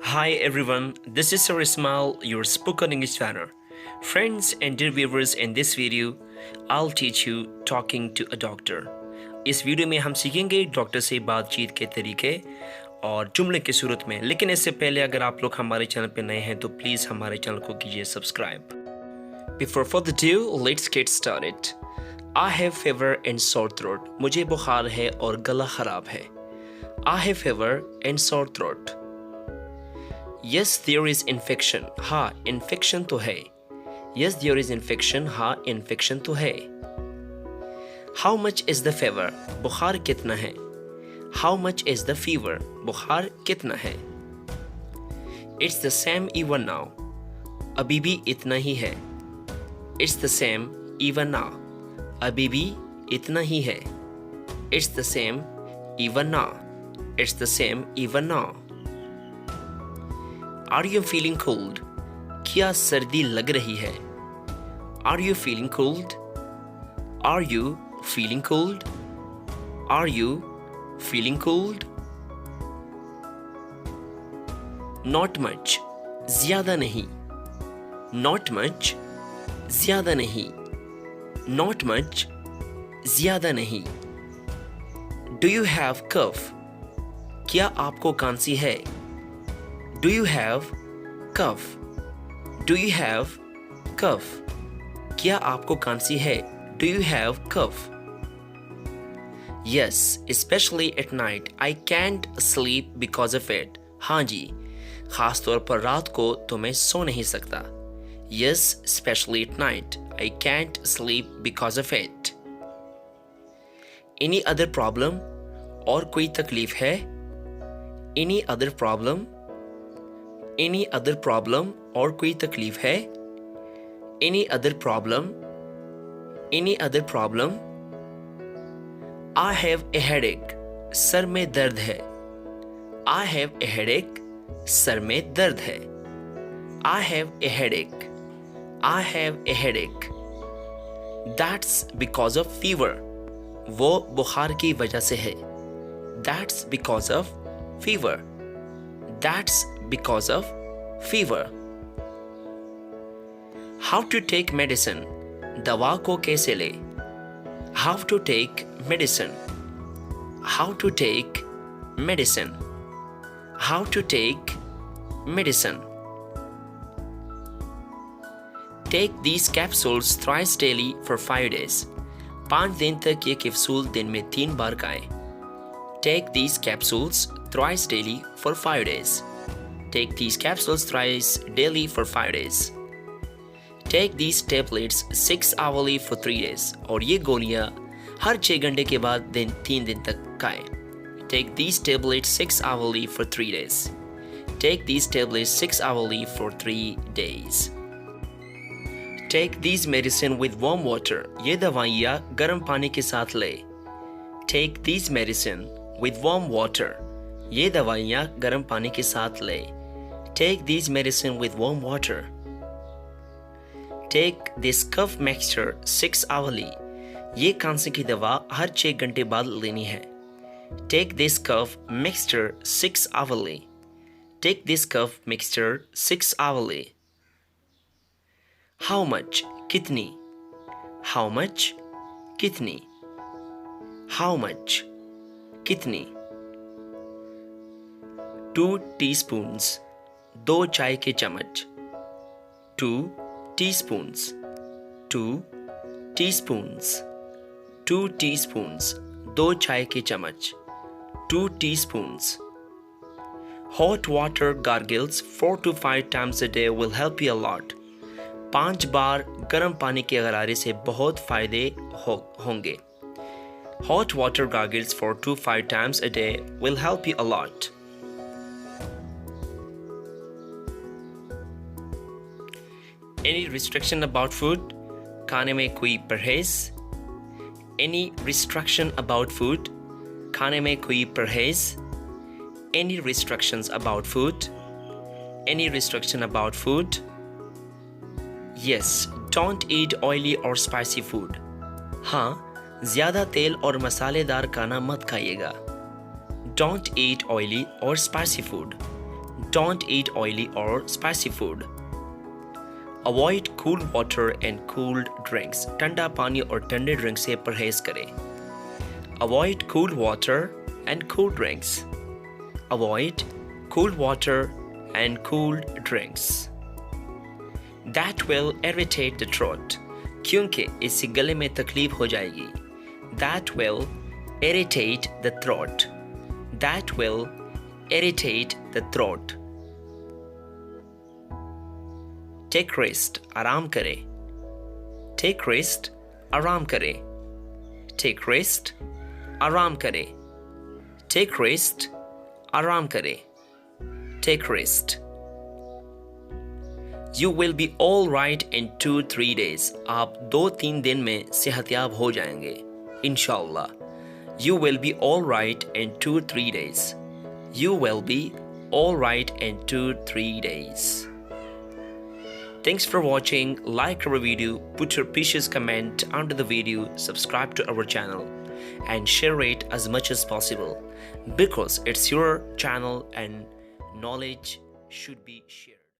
Hi everyone, this is Sir Ismail, your spoken English trainer. Friends and dear viewers, in this video, I'll teach you talking to a doctor. इस video में हम सीखेंगे doctor से बातचीत के तरीके और जुमले की सूरत में। लेकिन इससे पहले अगर आप लोग हमारे चैनल पर नए हैं तो प्लीज़ हमारे चैनल को कीजिए subscribe. Before further ado, let's get started. I have fever and sore throat. मुझे बुखार है और गला खराब है। I have fever and sore throat. Yes, there is infection. हाँ, infection तो है। Yes, there is infection. हाँ, infection तो है। How much is the fever? बुखार कितना है? How much is the fever? बुखार कितना है? It's the same even now. अभी भी इतना ही है। It's the same even now. अभी भी इतना ही है। It's the same even now. It's the same even now. Are you feeling cold? क्या सर्दी लग रही है? Are you feeling cold? Are you feeling cold? Are you feeling cold? Not much. ज़्यादा नहीं। Not much. ज़्यादा नहीं। Not much. ज़्यादा नहीं। Do you have cough? क्या आपको खांसी है? Do you have cough? Do you have cough? क्या आपको खांसी है? Do you have cough? Yes, especially at night. I can't sleep because of it. हाँ जी, खास तौर पर रात को तो मैं सो नहीं सकता। Yes, especially at night. I can't sleep because of it. Any other problem? और कोई तकलीफ है? Any other problem? Any other problem? और कोई तकलीफ है? Any other problem? Any other problem? I have a headache. Sir में दर्द है। I have a headache. Sir में दर्द है। I have a headache. I have a headache. That's because of fever. वो बुखार की वजह से है। That's because of fever. That's because of fever. How to take medicine? दवा को कैसे ले? How to take medicine? How to take medicine? How to take medicine? Take these capsules thrice daily for 5 days. 5 दिन तक ये capsule दिन में 3 बार खाएं। Take these capsules thrice daily for 5 days. Take these capsules thrice daily for 5 days. Take these tablets 6 hourly for 3 days. और ये गोलियां हर 6 घंटे के बाद 3 दिन तक खाएं। Take these tablets 6 hourly for 3 days. Take these tablets 6 hourly for 3 days. Take these medicine with warm water. ये दवाइयाँ गर्म पानी के साथ ले। Take these medicine with warm water. ये दवाइयाँ गर्म पानी के साथ ले। Take these medicine with warm water. Take this cough mixture 6 hourly. ये खांसी की दवा हर 6 घंटे बाद लेनी है। Take this cough mixture 6 hourly. Take this cough mixture 6 hourly. How much? कितनी? How much? कितनी? How much? कितनी? 2 teaspoons. 2 चाय के चम्मच। 2 teaspoons. 2 teaspoons. 2 teaspoons. 2 चाय के चम्मच। 2 teaspoons. Hot water gargles 4 to 5 times a day will help you a lot. 5 बार गर्म पानी के गरारे से बहुत फायदे होंगे। Hot water gargles 4 to 5 times a day will help you a lot. Any restriction about food? खाने में कोई परहेज? Any restriction about food? खाने में कोई परहेज? Any restrictions about food? Any restriction about food? Yes, don't eat oily or spicy food. हाँ, ज़्यादा तेल और मसालेदार खाना मत खाइएगा। Don't eat oily or spicy food. Don't eat oily or spicy food. Avoid cool water and cooled drinks. ठंडा पानी और ठंडे ड्रिंक से परहेज करें. Avoid cool water and cool drinks. Avoid cool water and cooled drinks. That will irritate the throat. क्योंकि इससे गले में तकलीफ हो जाएगी. That will irritate the throat. That will irritate the throat. Take rest. आराम करें. Take rest. आराम करें. Take rest. आराम करें. Take rest. आराम करें. Take rest. You will be all right in 2-3 days. आप 2-3 दिन में सेहतयाब हो जाएंगे. इंशाल्लाह. You will be all right in 2-3 days. You will be all right in 2-3 days. Thanks for watching. Like our video, put your precious comment under the video, subscribe to our channel, and share it as much as possible because it's your channel and knowledge should be shared.